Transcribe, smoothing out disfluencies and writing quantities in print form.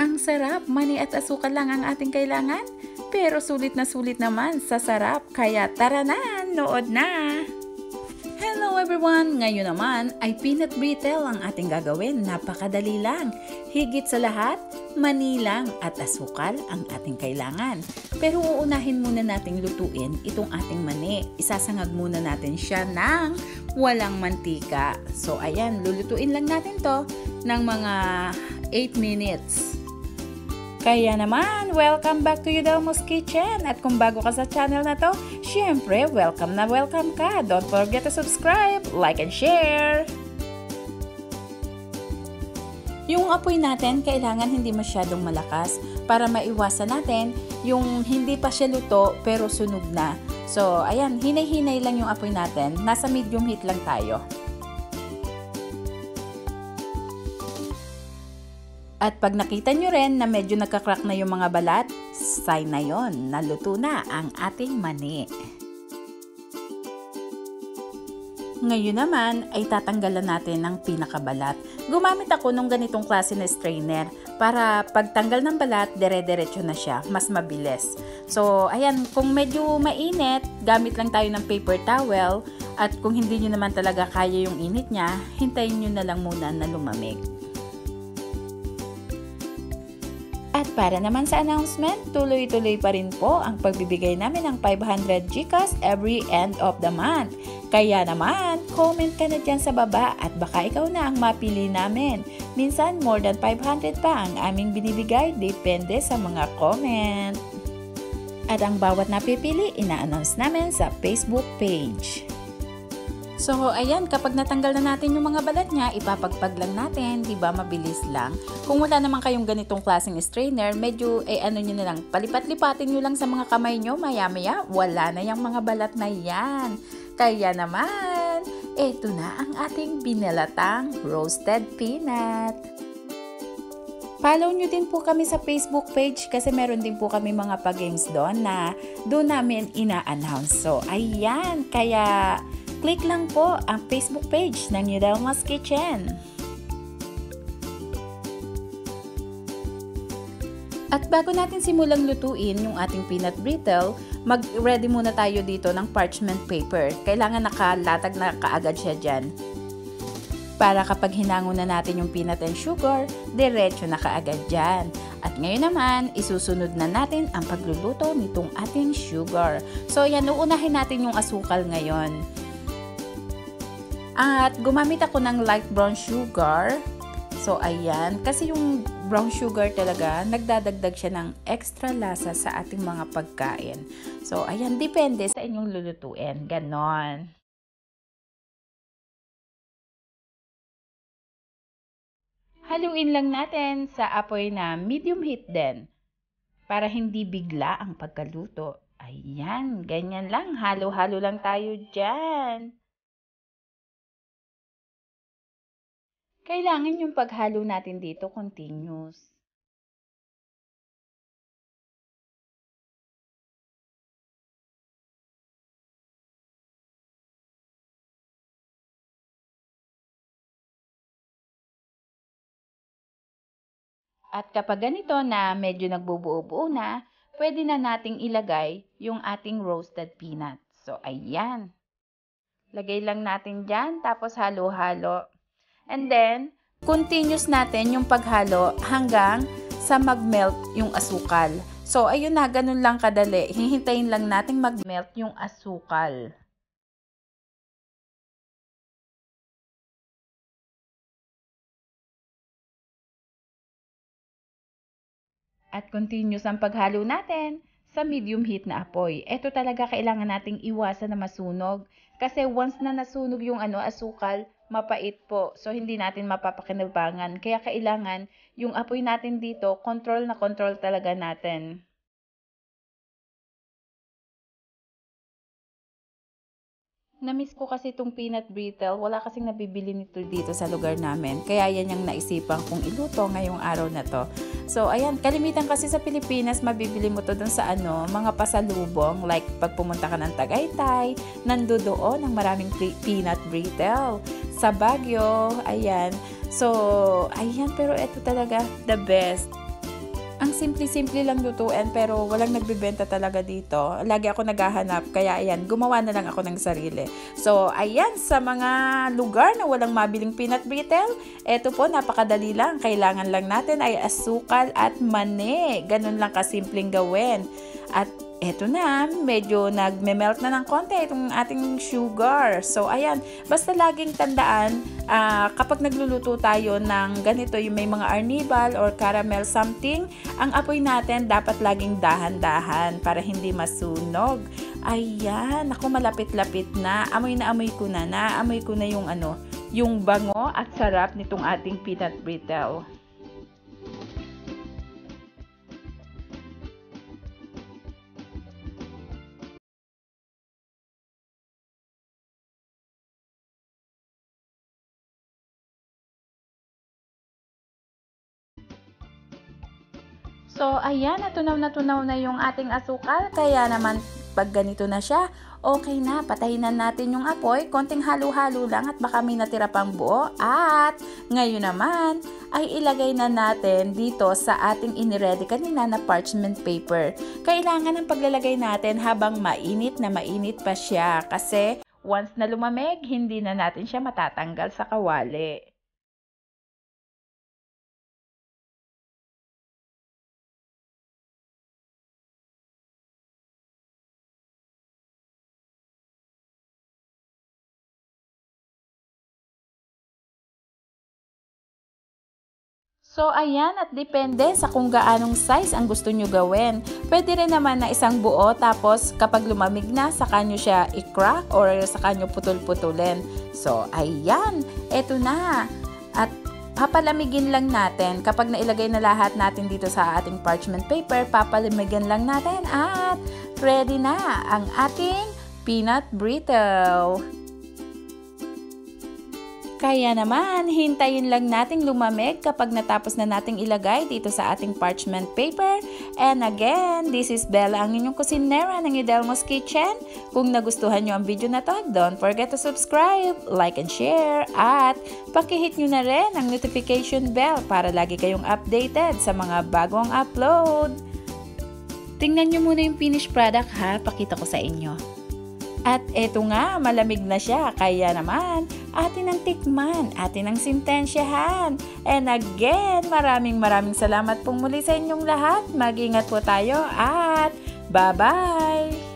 Ang sarap, mani at asukal lang ang ating kailangan. Pero sulit naman sa sarap, kaya tara na, nood na! Hello everyone! Ngayon naman ay peanut brittle ang ating gagawin. Napakadali lang. Higit sa lahat, mani lang at asukal ang ating kailangan. Pero uunahin muna nating lutuin itong ating mani. Isasangag muna natin siya ng walang mantika. So ayan, lulutuin lang natin to ng mga 8 minutes. Kaya naman, welcome back to Yudelmo's Kitchen. At kung bago ka sa channel na to, syempre, welcome na welcome ka. Don't forget to subscribe, like, and share. Yung apoy natin, kailangan hindi masyadong malakas para maiwasan natin yung hindi pa siya luto pero sunog na. So, ayan, hinay-hinay lang yung apoy natin. Nasa medium heat lang tayo. At pag nakita nyo rin na medyo nagka-crack na yung mga balat, sign na yon, naluto na ang ating mani. Ngayon naman ay tatanggalan natin ng pinakabalat. Gumamit ako ng ganitong klase na strainer para pagtanggal ng balat, dire-diretso na siya, mas mabilis. So ayan, kung medyo mainit, gamit lang tayo ng paper towel, at kung hindi nyo naman talaga kaya yung init niya, hintayin nyo na lang muna na lumamig. At para naman sa announcement, tuloy-tuloy pa rin po ang pagbibigay namin ng 500 GCash every end of the month. Kaya naman, comment ka na dyan sa baba at baka ikaw na ang mapili namin. Minsan, more than 500 pa ang aming binibigay, depende sa mga comment. At ang bawat napipili, ina-announce namin sa Facebook page. So, ayan, kapag natanggal na natin yung mga balat niya, ipapagpag lang natin, diba, mabilis lang. Kung wala naman kayong ganitong klaseng strainer, medyo, ano nyo na lang, palipat-lipatin nyo lang sa mga kamay nyo, maya-maya, wala na yung mga balat na yan. Kaya naman, eto na ang ating binalatang roasted peanut. Follow nyo din po kami sa Facebook page kasi meron din po kami mga pag-games doon na doon namin ina-announce. So, ayan, kaya click lang po ang Facebook page ng Yudelmo's Kitchen. At bago natin simulang lutuin yung ating peanut brittle, mag-ready muna tayo dito ng parchment paper. Kailangan nakalatag na kaagad siya dyan. Para kapag hinango na natin yung peanut and sugar, diretso na kaagad dyan. At ngayon naman, isusunod na natin ang pagluluto nitong ating sugar. So yan, uunahin natin yung asukal ngayon. At gumamit ako ng light brown sugar. So ayan, kasi yung brown sugar talaga, nagdadagdag siya ng extra lasa sa ating mga pagkain. So ayan, depende sa inyong lulutuin. Ganon. Haluin lang natin sa apoy na medium heat din para hindi bigla ang pagkaluto. Ayan, ganyan lang. Halo-halo lang tayo dyan. Kailangan yung paghalo natin dito continuous. At kapag ganito na medyo nagbubuo-buo na, pwede na nating ilagay yung ating roasted peanut. So, ayan. Lagay lang natin dyan, tapos halo-halo. And then, continuous natin yung paghalo hanggang sa mag-melt yung asukal. So, ayun na, ganun lang kadali. Hihintayin lang natin mag-melt yung asukal. At continuous ang paghalo natin sa medium heat na apoy. Ito talaga kailangan nating iwasan na masunog. Kasi once na nasunog yung asukal, mapait po. So, hindi natin mapapakinabangan. Kaya kailangan yung apoy natin dito, control na control talaga natin. Namiss ko kasi itong peanut brittle. Wala kasing nabibili nito dito sa lugar namin. Kaya yan yung naisipan kong iluto ngayong araw na to. So, ayan, kalimitan kasi sa Pilipinas, mabibili mo to dun sa mga pasalubong. Like, pag pumunta ka ng Tagaytay, nandoon ang maraming peanut brittle. Sa Baguio, ayan. So, ayan, pero ito talaga the best. Ang simple-simple lang lutuin pero walang nagbebenta talaga dito. Lagi ako naghahanap kaya ayan, gumawa na lang ako ng sarili. So ayan, sa mga lugar na walang mabiling peanut brittle, eto po napakadali lang. Kailangan lang natin ay asukal at mani. Ganun lang kasimpleng gawin. At eto na, medyo nagme-melt na ng konti itong ating sugar. So, ayan, basta laging tandaan, kapag nagluluto tayo ng ganito, yung may mga arnibal or caramel something, ang apoy natin dapat laging dahan-dahan para hindi masunog. Ayan, ako malapit-lapit na. Amoy na amoy ko na. Naamoy ko na yung yung bango at sarap nitong ating peanut brittle. So, ayan, natunaw na yung ating asukal. Kaya naman, pag ganito na siya, okay na, patayin na natin yung apoy. Konting halo-halo lang at baka may natira pang buo. At ngayon naman, ay ilagay na natin dito sa ating iniready kanina na parchment paper. Kailangan ng paglalagay natin habang mainit na mainit pa siya. Kasi once na lumamig, hindi na natin siya matatanggal sa kawali. So, ayan, at depende sa kung gaanong size ang gusto nyo gawin. Pwede rin naman na isang buo, tapos kapag lumamig na, saka nyo siya i-crack or saka nyo putol-putulin. So, ayan, eto na. At papalamigin lang natin. Kapag nailagay na lahat natin dito sa ating parchment paper, papalamigin lang natin at ready na ang ating peanut brittle. Kaya naman, hintayin lang nating lumamig kapag natapos na nating ilagay dito sa ating parchment paper. And again, this is Bella, ang inyong kusinera ng Idelmo's Kitchen. Kung nagustuhan nyo ang video na to, don't forget to subscribe, like and share, at pakihit nyo na rin ang notification bell para lagi kayong updated sa mga bagong upload. Tingnan nyo muna yung finished product ha, pakita ko sa inyo. At eto nga, malamig na siya, kaya naman, atin ang tikman, atin ang sintensyahan. And again, maraming salamat pong muli sa inyong lahat. Mag-ingat po tayo at bye-bye!